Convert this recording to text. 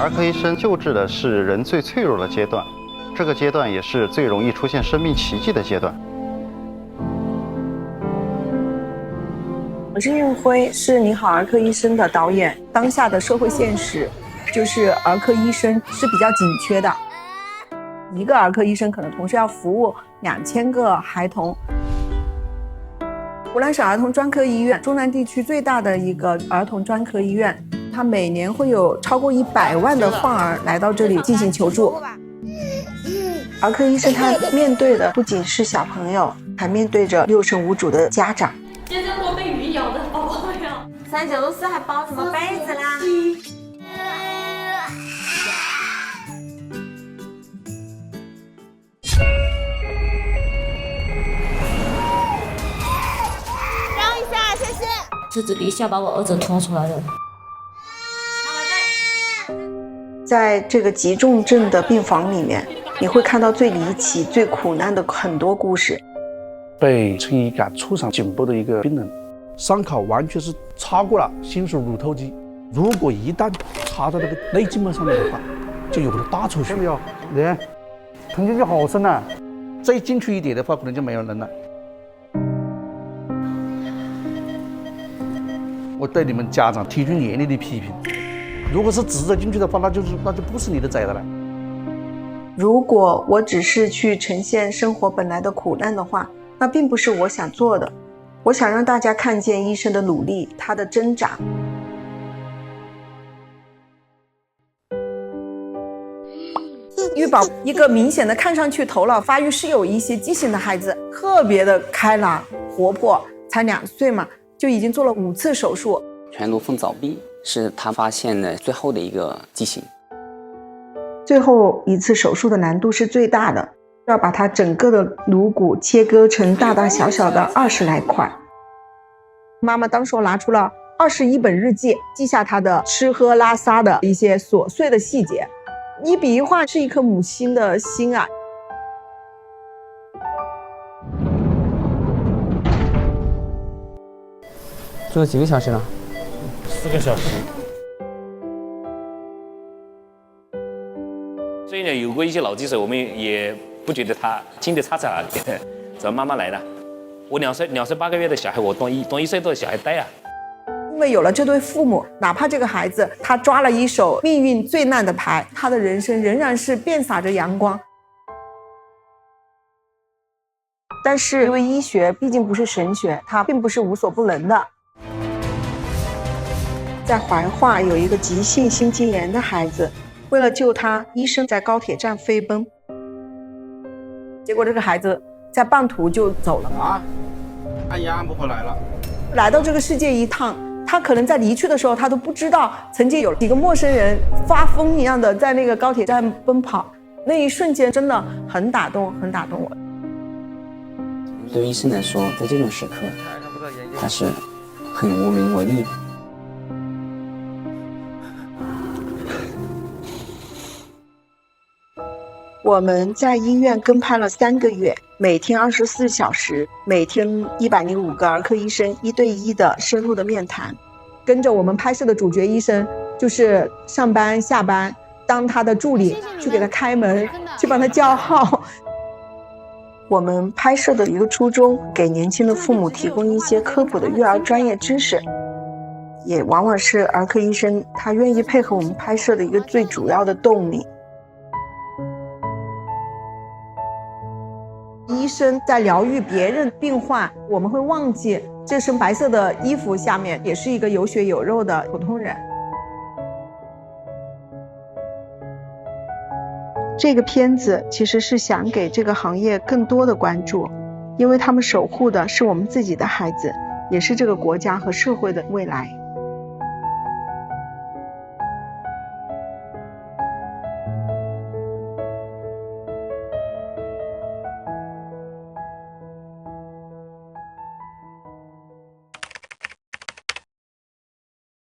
儿科医生救治的是人最脆弱的阶段，这个阶段也是最容易出现生命奇迹的阶段。我是运辉，是你好儿科医生的导演。当下的社会现实就是儿科医生是比较紧缺的，一个儿科医生可能同时要服务2000个孩童。湖南省儿童专科医院，中南地区最大的一个儿童专科医院，它每年会有超过100万的患儿来到这里进行求助。儿科医生他面对的不仅是小朋友，还面对着六神无主的家长。接着我被鱼咬的宝宝呀，39度4还包什么被子啦？让一下，谢谢。狮子底下把我儿子拖出来了。在这个急重症的病房里面，你会看到最离奇、最苦难的很多故事。被陈乙肝触伤颈部的一个病人，伤口完全是擦过了新属乳透肌，如果一旦插到那个内静脉上面的话，就有了大出血。看到没有？人疼进去好深啊！再进去一点的话，可能就没有人了。我对你们家长提出严厉的批评，如果是直着进去的话，那就不是你的崽子了。如果我只是去呈现生活本来的苦难的话，那并不是我想做的。我想让大家看见医生的努力，他的挣扎。玉宝一个明显的看上去头脑发育是有一些畸形的孩子，特别的开朗活泼，才2岁嘛，就已经做了5次手术。全颅缝早壁是他发现的最后的一个畸形。最后一次手术的难度是最大的，要把它整个的颅骨切割成大大小小的20来块。妈妈当时拿出了21本日记，记下她的吃喝拉撒的一些琐碎的细节，一笔一画是一颗母亲的心啊。做了几个小时了？4个小时。所以呢，有过一些脑积水，我们也不觉得它轻的差在哪里，只要慢慢来的。我2岁8个月的小孩，我当1岁多的小孩带啊。因为有了这对父母，哪怕这个孩子他抓了一手命运最难的牌，他的人生仍然是遍洒着阳光。但是因为医学毕竟不是神学，它并不是无所不能的。在怀化有一个急性心肌炎的孩子，为了救他，医生在高铁站飞奔，结果这个孩子在半途就走了啊，按也按不回来了。来到这个世界一趟，他可能在离去的时候，他都不知道曾经有几个陌生人发疯一样的在那个高铁站奔跑，那一瞬间真的很打动我。对于医生来说，在这种时刻，他是很无能为力。我们在医院跟拍了3个月，每天24小时，每天105个儿科医生1对1的深入的面谈。跟着我们拍摄的主角医生，就是上班下班当他的助理，去给他开门，去帮他叫号。我们拍摄的一个初衷，给年轻的父母提供一些科普的育儿专业知识，也往往是儿科医生他愿意配合我们拍摄的一个最主要的动力。医生在疗愈别人病患，我们会忘记这身白色的衣服下面也是一个有血有肉的普通人。这个片子其实是想给这个行业更多的关注，因为他们守护的是我们自己的孩子，也是这个国家和社会的未来。